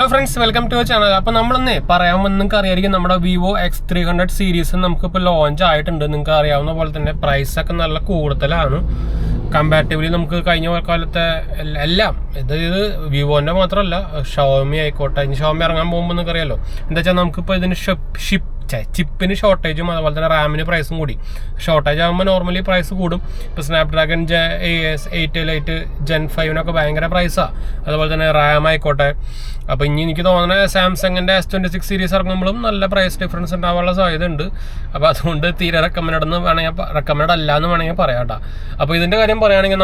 Hello friends, welcome to channel. അപ്പോൾ നമ്മളൊന്നേ പറയാമെന്ന് നിങ്ങൾക്ക് അറിയായിരിക്കും, നമ്മുടെ വിവോ X300 സീരീസ് നമുക്കിപ്പോൾ ലോഞ്ച് ആയിട്ടുണ്ട്. നിങ്ങൾക്ക് അറിയാവുന്ന പോലെ തന്നെ പ്രൈസൊക്കെ നല്ല കൂടുതലാണ് കമ്പാരിറ്റീവ്ലി. നമുക്ക് കഴിഞ്ഞ കാലത്തെ എല്ലാം ഇത് വിവോൻ്റെ മാത്രമല്ല, ഷവോമി ആയിക്കോട്ടെ. ഇനി ഷവോമി ഇറങ്ങാൻ പോകുമ്പോൾ നിങ്ങൾക്ക് അറിയാമല്ലോ, എന്താ വെച്ചാൽ നമുക്കിപ്പോൾ ഇതിന് ചിപ്പിന് ഷോർട്ടേജും അതുപോലെ തന്നെ റാമിന് പ്രൈസും കൂടി. ഷോർട്ടേജ് ആകുമ്പോൾ നോർമലി പ്രൈസ് കൂടും. ഇപ്പോൾ സ്നാപ്ഡ്രാഗൺ 8 Gen 5 ഭയങ്കര പ്രൈസാണ്. അതുപോലെ തന്നെ റാം ആയിക്കോട്ടെ. അപ്പോൾ ഇനി എനിക്ക് തോന്നുന്നത് സാംസങ്ങിൻ്റെ S26 സീരീസ് ഇറങ്ങുമ്പോഴും നല്ല പ്രൈസ് ഡിഫറൻസ് ഉണ്ടാവാനുള്ള സാധ്യത ഉണ്ട്. അപ്പോൾ അതുകൊണ്ട് തീരെ റെക്കമെൻഡ് അല്ല എന്ന് വേണമെങ്കിൽ പറയാം കേട്ടോ. അപ്പോൾ ഇതിൻ്റെ കാര്യം പറയുകയാണെങ്കിൽ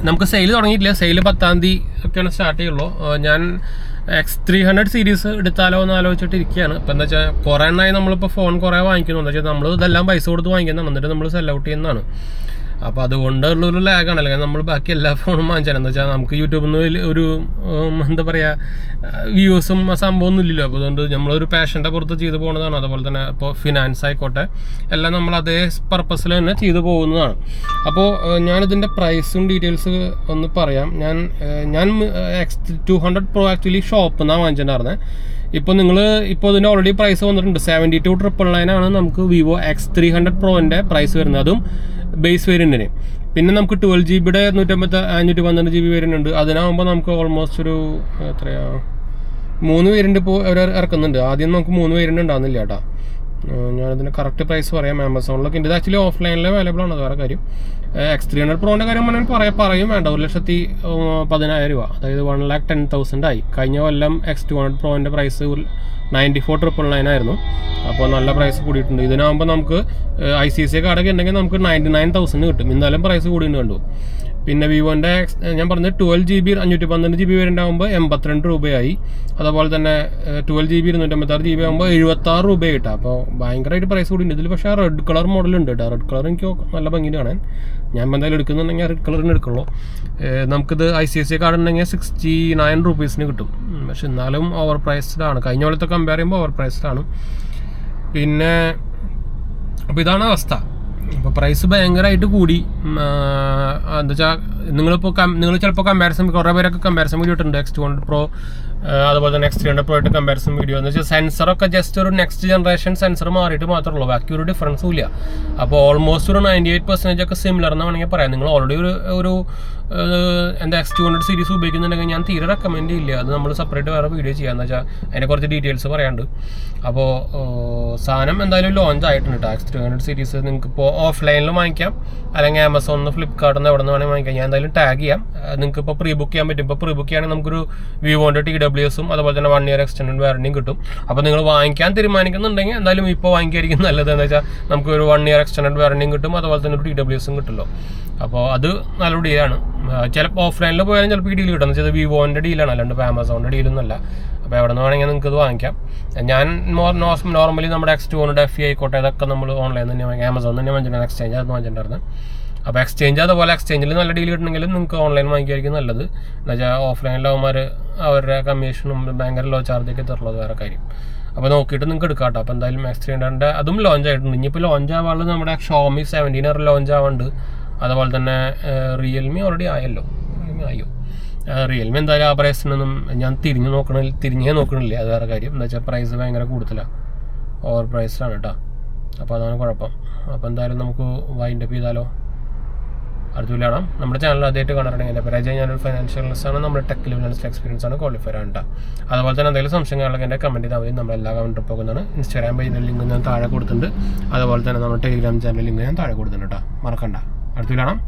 നമുക്ക് സെയിൽ തുടങ്ങിയിട്ടില്ല. സെയിൽ 10-ാം തീയതി ഒക്കെയാണ് സ്റ്റാർട്ട് ചെയ്യുള്ളൂ. ഞാൻ X300 സീരീസ് എടുത്താലോ എന്ന് ആലോചിച്ചിട്ട് ഇരിക്കുകയാണ്. ഇപ്പം എന്താ വെച്ചാൽ കുറേ എണ്ണമായി നമ്മളിപ്പോൾ ഫോൺ കുറേ വാങ്ങിക്കുന്നു. എന്താ വെച്ചാൽ നമ്മൾ ഇതെല്ലാം പൈസ കൊടുത്ത് വാങ്ങിക്കുന്നതാണ്, എന്നിട്ട് നമ്മൾ സെൽ ഔട്ട് ചെയ്യുന്നതാണ്. അപ്പോൾ അതുകൊണ്ടുള്ളൊരു ലാഗാണ്. അല്ലെങ്കിൽ നമ്മൾ ബാക്കി എല്ലാ ഫോണും വാങ്ങിച്ചാൽ എന്താ വെച്ചാൽ നമുക്ക് യൂട്യൂബിൽ നിന്ന് ഒരു എന്താ പറയുക വ്യൂസും സംഭവമൊന്നും ഇല്ലല്ലോ. അപ്പോൾ അതുകൊണ്ട് നമ്മളൊരു പാഷൻ്റെ പുറത്ത് ചെയ്തു പോകുന്നതാണ്. അതുപോലെ തന്നെ ഇപ്പോൾ ഫിനാൻസ് ആയിക്കോട്ടെ എല്ലാം നമ്മൾ അതേ പർപ്പസിൽ തന്നെ ചെയ്തു പോകുന്നതാണ്. അപ്പോൾ ഞാനിതിൻ്റെ പ്രൈസും ഡീറ്റെയിൽസ് ഒന്ന് പറയാം. ഞാൻ X200 Pro ആക്ച്വലി ഷോപ്പിൽ നിന്നാണ് വാങ്ങിച്ചിട്ടുണ്ടായിരുന്നത്. ഇപ്പോൾ ഇതിന് ഓൾറെഡി പ്രൈസ് വന്നിട്ടുണ്ട്. 72,999 നമുക്ക് വിവോ X300 Proൻ്റെ പ്രൈസ് വരുന്നത്, അതും ബേസ് വേരിയൻറ്റിന്. പിന്നെ നമുക്ക് 12GB 512 GB വേരിയൻ്റ് ഉണ്ട്. അതിനാകുമ്പോൾ നമുക്ക് ഓൾമോസ്റ്റ് ഒരു 3 വേരിയൻ്റ് ഇപ്പോൾ അവർ ഇറക്കുന്നുണ്ട്. ആദ്യം നമുക്ക് 3 വേരിയൻ്റ് ഉണ്ടാകുന്നില്ല കേട്ടോ. ഞാനതിന് കറക്റ്റ് പ്രൈസ് പറയാം. ആമസോണിലൊക്കെ ഉണ്ട്. ഇത് ആക്ച്വലി ഓഫ്ലൈനിൽ അവൈലബിൾ ആണ്. വേറെ കാര്യം X300 Proൻ്റെ കാര്യം പറയും വേണ്ട. 1,10,000 രൂപ, അതായത് 1,10,000 ആയി. കഴിഞ്ഞ കൊല്ലം X200 Proൻ്റെ പ്രൈസ് 94,999 ആയിരുന്നു. അപ്പോൾ നല്ല പ്രൈസ് കൂടിയിട്ടുണ്ട്. ഇതിനാകുമ്പോൾ നമുക്ക് ICICI കാർഡൊക്കെ ഉണ്ടെങ്കിൽ നമുക്ക് 99,000 കിട്ടും. എന്തായാലും പ്രൈസ് കൂടിയിട്ട് കണ്ടു. പിന്നെ വിവോൻ്റെ ഞാൻ പറഞ്ഞത് 12GB 512 GB വേരിയൻ്റ് ആകുമ്പോൾ 82 രൂപയായി. അതുപോലെ തന്നെ 12GB 256 GB ആകുമ്പോൾ 76 രൂപ കിട്ടുക. അപ്പോൾ ഭയങ്കരമായിട്ട് പ്രൈസ് കൂടിയുണ്ട് ഇതിൽ. പക്ഷേ റെഡ് കളർ മോഡലുണ്ട് കേട്ടോ. റെഡ് കളർ എനിക്ക് നല്ല ഭംഗിയിൽ കാണാൻ. ഞാൻ എന്തായാലും എടുക്കുന്നുണ്ടെങ്കിൽ റെഡ് കളറിന് എടുക്കുള്ളൂ. നമുക്കിത് ICICI കാർഡ് ഉണ്ടെങ്കിൽ 69 രൂപീസിന് കിട്ടും. പക്ഷെ എന്നാലും ഓവർ പ്രൈസ്ഡ് ആണ്. കഴിഞ്ഞ പോലത്തെ കമ്പയർ ചെയ്യുമ്പോൾ ഓവർ പ്രൈസ്ഡ് ആണ്. പിന്നെ അപ്പോൾ ഇതാണ് അവസ്ഥ. അപ്പോൾ പ്രൈസ് ഭയങ്കരമായിട്ട് കൂടി. എന്താ വെച്ചാൽ നിങ്ങൾ ചിലപ്പോൾ കമ്പാരിസൺ, കുറേ പേരൊക്കെ കമ്പാരിസൺ വീഡിയോ ഇട്ടുണ്ട് X200 Pro അതുപോലെ തന്നെ X300 Pro ആയിട്ട് കമ്പാരിസൺ വീഡിയോ. എന്ന് വെച്ചാൽ സെൻസറൊക്കെ ജസ്റ്റ് ഒരു നെക്സ്റ്റ് ജനറേഷൻ സെൻസർ മാറിയിട്ട് മാത്രമേ ഉള്ളൂ, ബാക്കി ഒരു ഡിഫറൻസും ഇല്ല. അപ്പോൾ ഓൾമോസ്റ്റ് ഒരു 98% ഒക്കെ സിമിലർ എന്ന് വേണമെങ്കിൽ പറയാം. നിങ്ങൾ ഓൾറെഡി ഒരു എന്താ X200 സീരീസ് ഉപയോഗിക്കുന്നുണ്ടെങ്കിൽ ഞാൻ തീരെ റെക്കമെൻഡ് ചെയ്യില്ല. അത് നമ്മൾ സെപ്പറേറ്റ് വേറെ വീഡിയോ ചെയ്യാമെന്ന് വെച്ചാൽ അതിൻ്റെ കുറച്ച് ഡീറ്റെയിൽസ് പറയാനുണ്ട്. അപ്പോൾ സാധനം എന്തായാലും ലോഞ്ച് ആയിട്ടുണ്ട് കേട്ടോ. X300 സീരീസ് നിങ്ങൾക്ക് ഇപ്പോൾ ഓഫ്ലൈനിൽ വാങ്ങിക്കാം, അല്ലെങ്കിൽ ആമസോണിൽ ഫ്ലിപ്കാർട്ടിൽ നിന്ന് എവിടെ നിന്ന് വേണമെങ്കിൽ വാങ്ങിക്കാം. ഞാൻ എന്തായാലും ടാഗ് ചെയ്യാം. നിങ്ങൾക്ക് ഇപ്പോൾ പ്രീ ബുക്ക് ചെയ്യാൻ പറ്റും. ഇപ്പോൾ പ്രീ ബുക്ക് ചെയ്യുകയാണെങ്കിൽ നമുക്കൊരു വിവോൻ്റെ TWSഉം അതുപോലെ തന്നെ 1 year എക്സ്റ്റൻഡ് വാറണ്ടിയും കിട്ടും. അപ്പോൾ നിങ്ങൾ വാങ്ങിക്കാൻ തീരുമാനിക്കുന്നുണ്ടെങ്കിൽ എന്തായാലും ഇപ്പോൾ വാങ്ങിക്കായിരിക്കും നല്ലത്. എന്ന് വെച്ചാൽ നമുക്ക് ഒരു 1 year എക്സ്റ്റൻഡ് വാറണ്ടിയും കിട്ടും, അതുപോലെ തന്നെ ഒരു TWSഉം കിട്ടുമല്ലോ. അപ്പോൾ അത് നല്ല ഡീലാണ്. ചിലപ്പോൾ ഓഫ്ലൈനിൽ പോയാലും ചിലപ്പോൾ ഈ ഡീൽ കിട്ടും. എന്ന് വെച്ചാൽ വിവോൻ്റെ ഡീലാണ്, അല്ലാണ്ട് ഇപ്പോൾ ആമസോണിൻ്റെ ഡീലൊന്നുമല്ല. അപ്പോൾ എവിടെ നിന്ന് വേണമെങ്കിൽ നിങ്ങൾക്ക് ഇത് വാങ്ങിക്കാം. ഞാൻ നോർമലി നമ്മുടെ X200 FE ആയിക്കോട്ടെ ഇതൊക്കെ നമ്മൾ ഓൺലൈൻ തന്നെ വാങ്ങിക്കാം. ആമസോൺ തന്നെ വാങ്ങിച്ചിട്ടുണ്ടായിരുന്നു. എക്സ്ചേഞ്ച് അത് വാങ്ങിച്ചിട്ടുണ്ടായിരുന്നു. അപ്പോൾ അതുപോലെ എക്സ്ചേഞ്ചിൽ നല്ല ഡീൽ കിട്ടണമെങ്കിലും നിങ്ങൾക്ക് ഓൺലൈൻ വാങ്ങിക്കായിരിക്കും നല്ലത്. എന്ന് വെച്ചാൽ ഓഫ്ലൈനിലാവുമ്പോൾ അവരുടെ കമ്മീഷനും ഭയങ്കര ലോ ചാർജൊക്കെ തരുള്ളത് വേറെ കാര്യം. അപ്പോൾ നോക്കിയിട്ട് നിങ്ങൾക്ക് എടുക്കാം കേട്ടോ. അപ്പോൾ എന്തായാലും X300 അതും ലോഞ്ച് ആയിട്ടുണ്ട്. ഇനിയിപ്പോൾ ലോഞ്ച് ആവാനുള്ളത് നമ്മുടെ Xiaomi 17 ലോഞ്ച് ആവുന്നുണ്ട്. അതുപോലെ തന്നെ റിയൽമി ഓൾറെഡി ആയല്ലോ. റിയൽമി എന്തായാലും ആ പ്രൈസിനൊന്നും ഞാൻ തിരിഞ്ഞേ നോക്കണില്ല. അത് വേറെ കാര്യം. എന്താ വെച്ചാൽ പ്രൈസ് ഭയങ്കര കൂടുതലാണ്, ഓവർ പ്രൈസ്ഡാണ് കേട്ടോ. അപ്പോൾ അതാണ് കുഴപ്പം. അപ്പോൾ എന്തായാലും നമുക്ക് വൈൻഡപ്പ് ചെയ്താലോ. അടുത്ത കാണാം. നമ്മുടെ ചാനൽ ആദ്യമായിട്ട് കാണാറുണ്ടെങ്കിൽ എൻ്റെ പേര് അജയ്. ഞാനൊരു ഫൈനാൻഷ്യൽ അനലിസ്റ്റാണ്. നമ്മുടെ ടെക് ഫിനാൻഷ്യൽ എക്സ്പീരിയൻസ് ആണ്, ക്വാളിഫയർ ആണ് കേട്ടോ. അതുപോലെ തന്നെ എന്തെങ്കിലും സംശയങ്ങളൊക്കെ എൻ്റെ കമൻറ്റ് ചെയ്താൽ മതി. നമ്മളെല്ലാ കമൻറ്റും പോകുന്നതാണ്. ഇൻസ്റ്റാഗ്രാം പേജിൻ്റെ ലിങ്ക് ഞാൻ താഴെ കൊടുത്തിട്ടുണ്ട്. അതുപോലെ തന്നെ നമ്മുടെ ടെലിഗ്രാം ചാനൽ ലിങ്ക് ഞാൻ താഴെ കൊടുത്തിട്ടുണ്ട് കേട്ടോ. മറക്കണ്ട. അടുത്ത കാണാം.